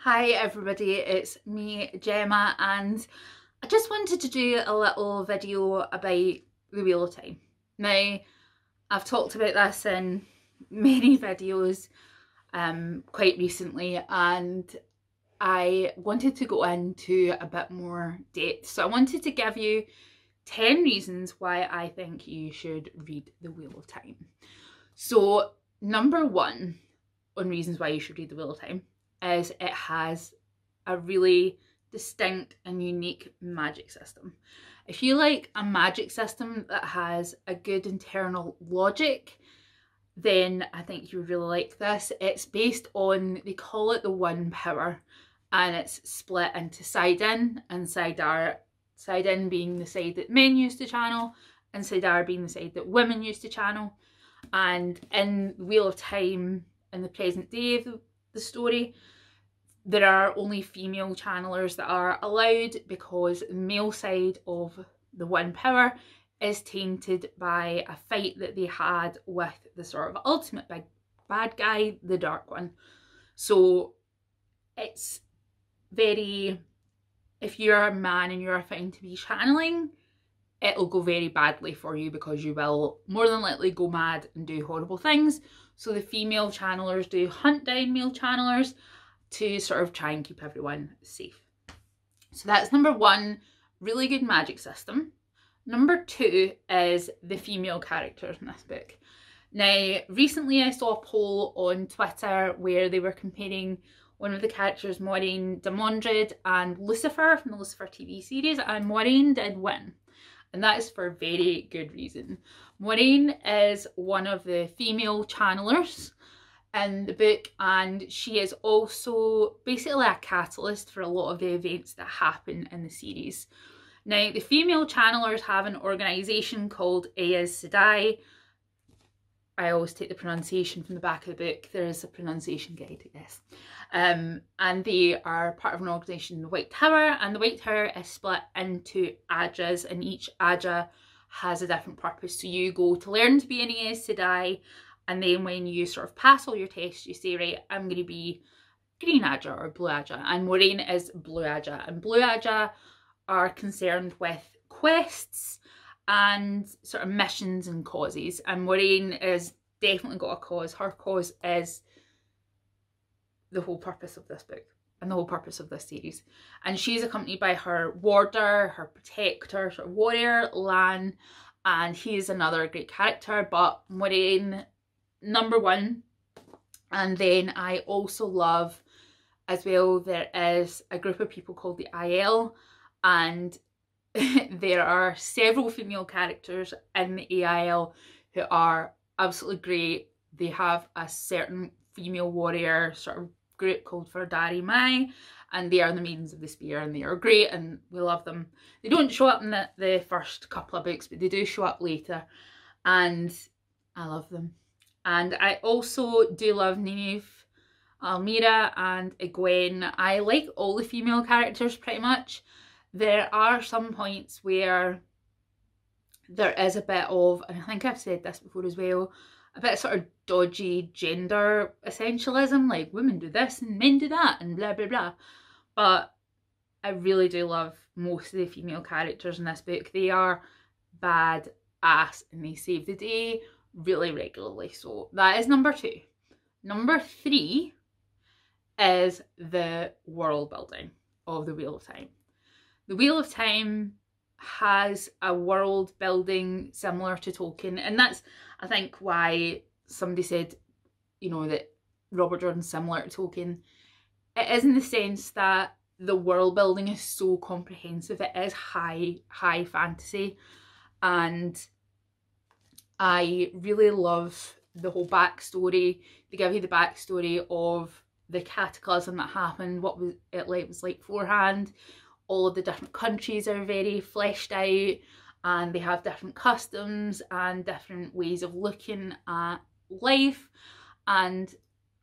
Hi everybody, it's me Gemma, and I just wanted to do a little video about the Wheel of Time. Now, I've talked about this in many videos quite recently, and I wanted to go into a bit more depth. So I wanted to give you 10 reasons why I think you should read the Wheel of Time. So number one on reasons why you should read the Wheel of Time is it has a really distinct and unique magic system. If you like a magic system that has a good internal logic, then I think you would really like this. It's based on, they call it the One Power, and it's split into side in and side out. Side in being the side that men used to channel, and side out being the side that women used to channel. And in Wheel of Time, in the present day of the story, there are only female channelers that are allowed because the male side of the One Power is tainted by a fight that they had with the sort of ultimate big bad guy, the Dark One. So it's very, if you're a man and you're found to be channeling, it'll go very badly for you because you will more than likely go mad and do horrible things. So the female channelers do hunt down male channelers to sort of try and keep everyone safe. So that's number one, really good magic system. Number two is the female characters in this book. Now, recently I saw a poll on Twitter where they were comparing one of the characters, Maureen de Mondred, and Lucifer from the Lucifer TV series, and Maureen did win. And that is for a very good reason. Maureen is one of the female channelers in the book, and she is also basically a catalyst for a lot of the events that happen in the series. Now, the female channelers have an organisation called Aes Sedai. I always take the pronunciation from the back of the book. There is a pronunciation guide, I guess. And they are part of an organisation, the White Tower, and the White Tower is split into Ajas, and each Aja has a different purpose. So you go to learn to be an Aes Sedai, and then when you sort of pass all your tests, you say, right, I'm going to be Green Aja or Blue Aja, and Maureen is Blue Aja. And Blue Aja are concerned with quests and sort of missions and causes, and Maureen is definitely got a cause. Her cause is the whole purpose of this book and the whole purpose of this series, and she's accompanied by her warder, her protector, sort of warrior, Lan, and he is another great character. But Maureen, number one. And then I also love as well, there is a group of people called the IL, and there are several female characters in the AIL who are absolutely great. They have a certain female warrior sort of group called Verdari Mai, and they are the Maidens of the Spear, and they are great and we love them. They don't show up in the first couple of books, but they do show up later, and I love them. And I also do love Nynaeve, Almira and Egwene. I like all the female characters pretty much. There are some points where there is a bit of, and I think I've said this before as well, a bit of sort of dodgy gender essentialism, like women do this and men do that and blah blah blah. But I really do love most of the female characters in this book. They are bad ass and they save the day really regularly. So that is number two. Number three is the world building of the Wheel of Time. The Wheel of Time has a world building similar to Tolkien, and that's, I think, why somebody said, you know, that Robert Jordan's similar to Tolkien. It is in the sense that the world building is so comprehensive. It is high fantasy, and I really love the whole backstory. They give you the backstory of the cataclysm that happened, what was it like beforehand. All of the different countries are very fleshed out, and they have different customs and different ways of looking at life, and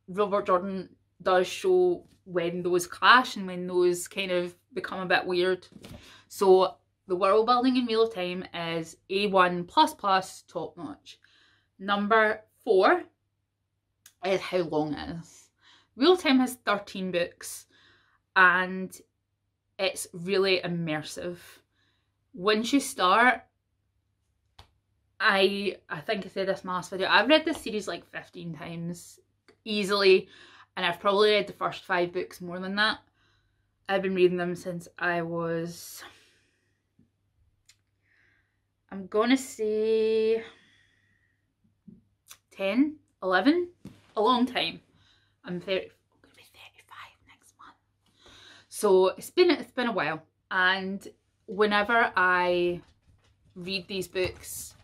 Robert Jordan does show when those clash and when those kind of become a bit weird. So the world building in Wheel of Time is A1++, top notch. Number 4 is how long it is. Wheel of Time has 13 books, and it's really immersive. Once you start, I think I said this in my last video, I've read this series like 15 times easily, and I've probably read the first 5 books more than that. I've been reading them since I was, I'm gonna say 10, 11, a long time. I'm 30, I'm gonna be 35 next month. So it's been a while, and whenever I read these books,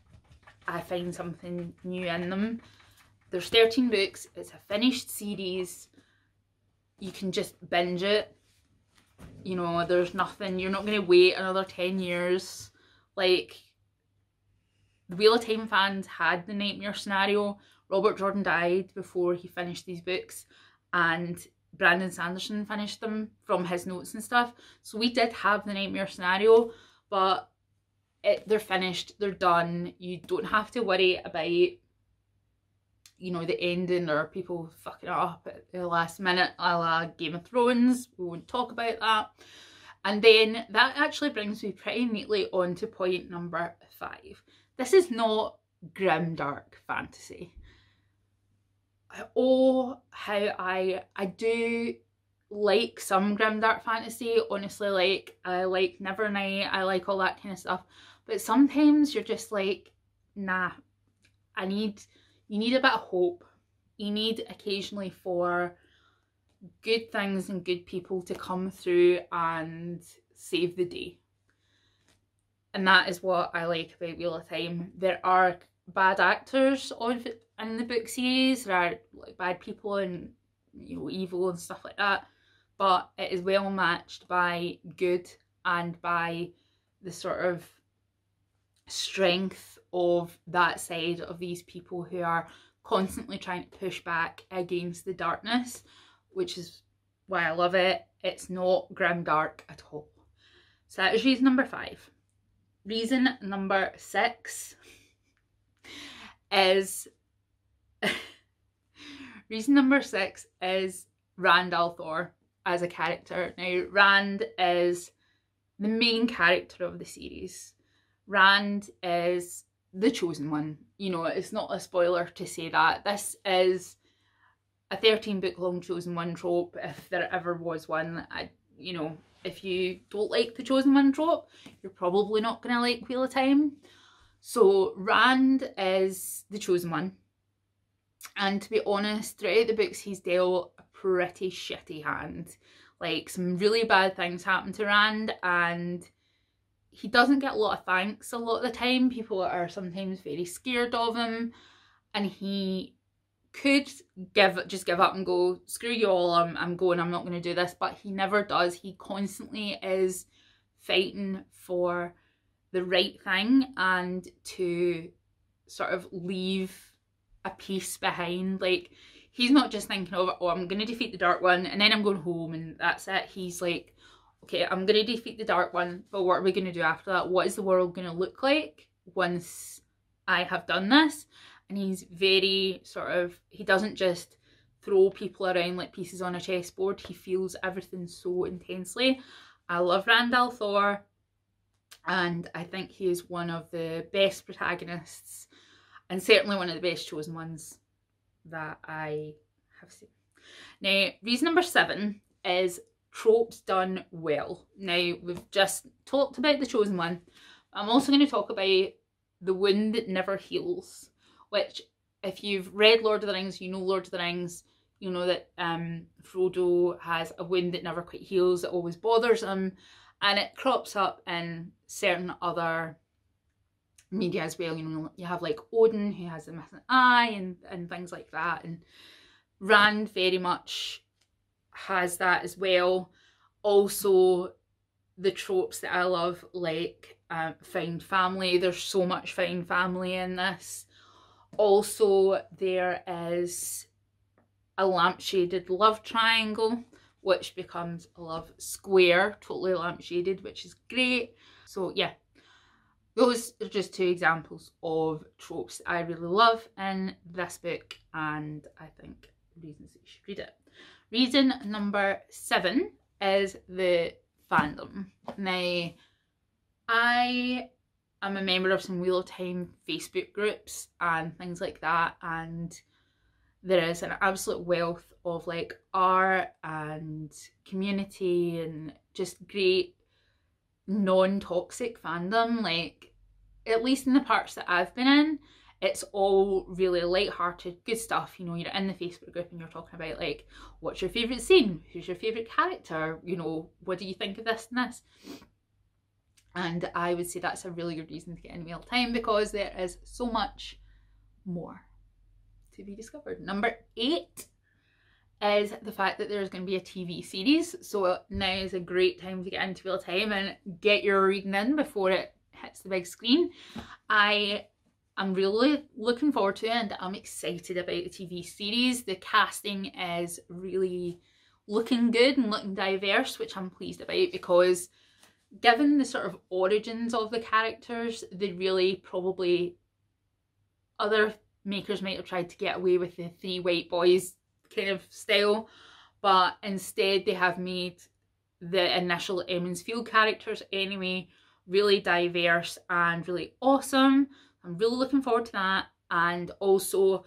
I find something new in them. There's 13 books, it's a finished series, you can just binge it. You know, there's nothing, you're not going to wait another 10 years. Like, the Wheel of Time fans had the nightmare scenario. Robert Jordan died before he finished these books, and Brandon Sanderson finished them from his notes and stuff. So we did have the nightmare scenario, but they're finished, they're done. You don't have to worry about, you know, the ending or people fucking it up at the last minute, a la Game of Thrones. We won't talk about that. And then that actually brings me pretty neatly on to point number 5. This is not grim dark fantasy. Oh, how I do like some grim dark fantasy, honestly. Like, I like Nevernight, I like all that kind of stuff, but sometimes you're just like, nah, you need a bit of hope. You need occasionally for good things and good people to come through and save the day. And that is what I like about Wheel of Time. There are bad actors in the book series, there are like bad people and, you know, evil and stuff like that, but it is well matched by good and by the sort of strength of that side of these people who are constantly trying to push back against the darkness, which is why I love it. It's not grim dark at all. So that is reason number 5. Reason number 6 is reason number 6 is Rand al'Thor as a character. Now, Rand is the main character of the series. Rand is the chosen one. You know, it's not a spoiler to say that. This is a 13-book long chosen one trope, if there ever was one. You know, if you don't like the chosen one trope, you're probably not going to like Wheel of Time. So Rand is the chosen one. And to be honest, throughout the books he's dealt a pretty shitty hand. Like, some really bad things happen to Rand, and he doesn't get a lot of thanks a lot of the time. People are sometimes very scared of him, and he could just give up and go, screw you all, I'm going, I'm not going to do this, but he never does. He constantly is fighting for the right thing and to sort of leave a piece behind. Like, he's not just thinking of, oh, I'm going to defeat the Dark One and then I'm going home and that's it. He's like, okay, I'm going to defeat the Dark One, but what are we going to do after that? What is the world going to look like once I have done this? And he's very sort of, he doesn't just throw people around like pieces on a chessboard. He feels everything so intensely. I love Rand al'Thor, and I think he is one of the best protagonists, and certainly one of the best chosen ones that I have seen. Now, reason number 7 is tropes done well. Now, we've just talked about the chosen one. I'm also going to talk about the wound that never heals, which, if you've read Lord of the Rings, you know Lord of the Rings, you know that Frodo has a wound that never quite heals, that always bothers him, and it crops up in certain other media as well. You know, you have like Odin, who has a missing eye, and things like that, and Rand very much has that as well. Also, the tropes that I love, like found family. There's so much found family in this. Also, there is a lampshaded love triangle, which becomes a love square, totally lampshaded, which is great. So yeah, those are just 2 examples of tropes I really love in this book, and I think reasons that you should read it. Reason number 7 is the fandom. Now, I am a member of some Wheel of Time Facebook groups and things like that, and there is an absolute wealth of like art and community and just great non-toxic fandom. Like, at least in the parts that I've been in, it's all really light-hearted, good stuff. You know, you're in the Facebook group and you're talking about like, what's your favourite scene? Who's your favourite character? You know, what do you think of this and this? And I would say that's a really good reason to get in Wheel of Time, because there is so much more to be discovered. Number 8 is the fact that there's going to be a TV series. So now is a great time to get into Wheel of Time and get your reading in before it hits the big screen. I'm really looking forward to it, and I'm excited about the TV series. The casting is really looking good and looking diverse, which I'm pleased about, because given the sort of origins of the characters, they really probably, other makers might have tried to get away with the 3 white boys kind of style, but instead they have made the initial Emond's Field characters anyway really diverse and really awesome. I'm really looking forward to that. And also,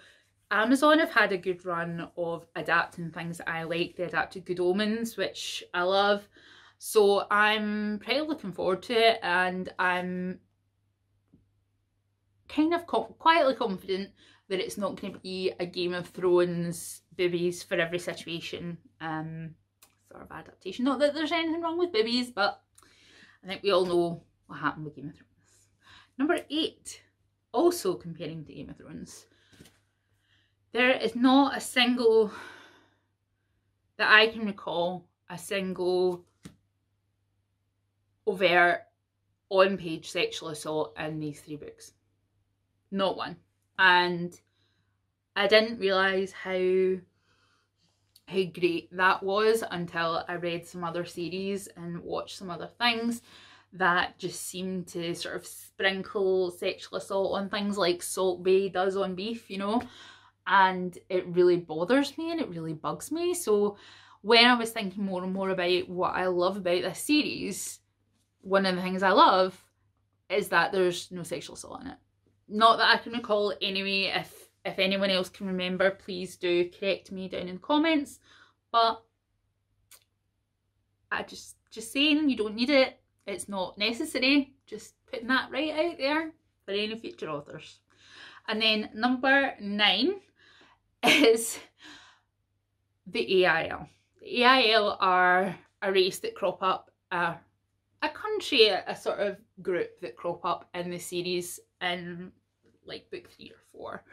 Amazon have had a good run of adapting things that I like. They adapted Good Omens, which I love. So I'm pretty looking forward to it, and I'm kind of quietly confident that it's not going to be a Game of Thrones bibbies for every situation sort of adaptation. Not that there's anything wrong with bibbies, but I think we all know what happened with Game of Thrones. Number 8, also comparing to Game of Thrones. There is not a single, that I can recall, a single overt on-page sexual assault in these 3 books. Not one. And I didn't realise how great that was until I read some other series and watched some other things that just seem to sort of sprinkle sexual assault on things like Salt Bae does on Beef, you know, and it really bothers me and it really bugs me. So when I was thinking more and more about what I love about this series, one of the things I love is that there's no sexual assault in it. Not that I can recall anyway. If anyone else can remember, please do correct me down in the comments. But I just saying, you don't need it. It's not necessary. Just putting that right out there for any future authors. And then number 9 is the AIL. The AIL are a race that crop up, a country, a sort of group that crop up in the series in like book 3 or 4.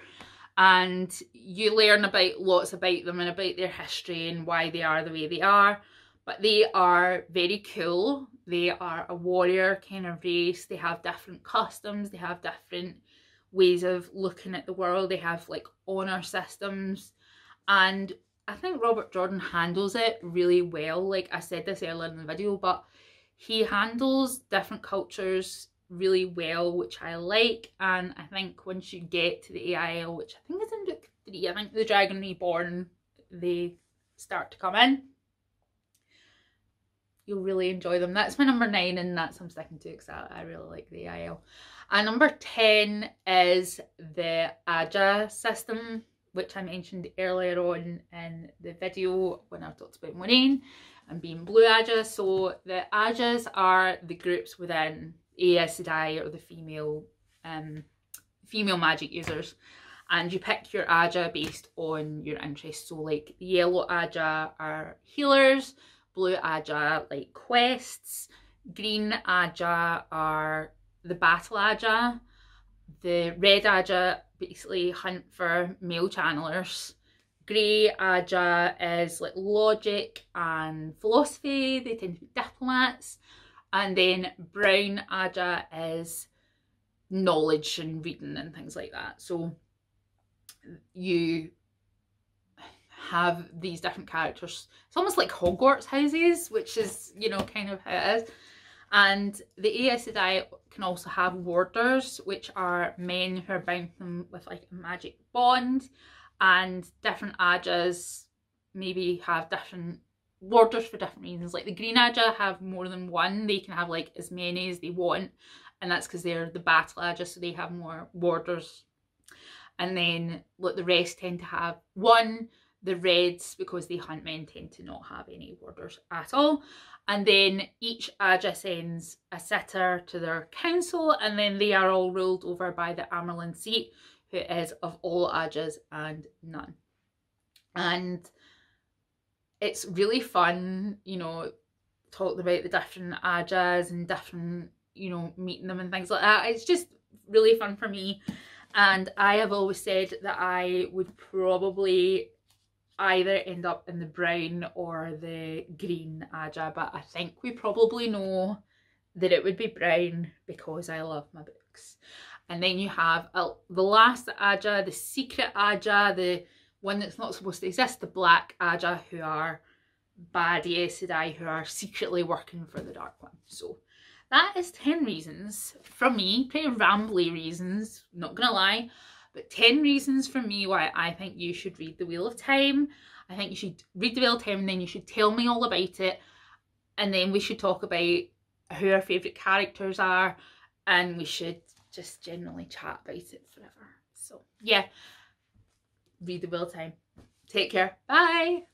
And you learn about lots about them and about their history and why they are the way they are. But they are very cool. They are a warrior kind of race. They have different customs. They have different ways of looking at the world. They have like honor systems. And I think Robert Jordan handles it really well. Like I said this earlier in the video, but he handles different cultures really well, which I like. And I think once you get to the AIL, which I think is in book 3, I think the Dragon Reborn, they start to come in, you'll really enjoy them. That's my number 9, and that's I'm sticking to because I really like the AIL. And number 10 is the Aja system, which I mentioned earlier on in the video when I talked about Moraine and being Blue Aja. So the Ajas are the groups within Aes Sedai, or the female magic users, and you pick your Aja based on your interests. So like the yellow Aja are healers, blue Aja like quests, green Aja are the battle Aja, the red Aja basically hunt for male channelers, grey Aja is like logic and philosophy, they tend to be diplomats, and then brown Aja is knowledge and reading and things like that. So you have these different characters. It's almost like Hogwarts houses, which is, you know, kind of how it is. And the Aes Sedai can also have warders, which are men who are bound them with like a magic bond, and different Ajas maybe have different warders for different reasons. Like the green Aja have more than one, they can have like as many as they want, and that's because they're the battle Aja, so they have more warders. And then like the rest tend to have one. The reds, because they hunt men, tend to not have any warders at all. And then each Aja sends a sitter to their council, and then they are all ruled over by the Amerlin seat, who is of all Ajas and none. And it's really fun, you know, talking about the different Ajas and different, you know, meeting them and things like that. It's just really fun for me. And I have always said that I would probably either end up in the brown or the green Aja, but I think we probably know that it would be brown because I love my books. And then you have the last Aja, the secret Aja, the one that's not supposed to exist, the black Aja, who are bad Aes Sedai, who are secretly working for the Dark One. So that is 10 reasons from me, pretty rambly reasons, not gonna lie, but 10 reasons from me why I think you should read The Wheel of Time. I think you should read The Wheel of Time, and then you should tell me all about it, and then we should talk about who our favourite characters are, and we should just generally chat about it forever. So yeah, read The Wheel of Time. Take care. Bye.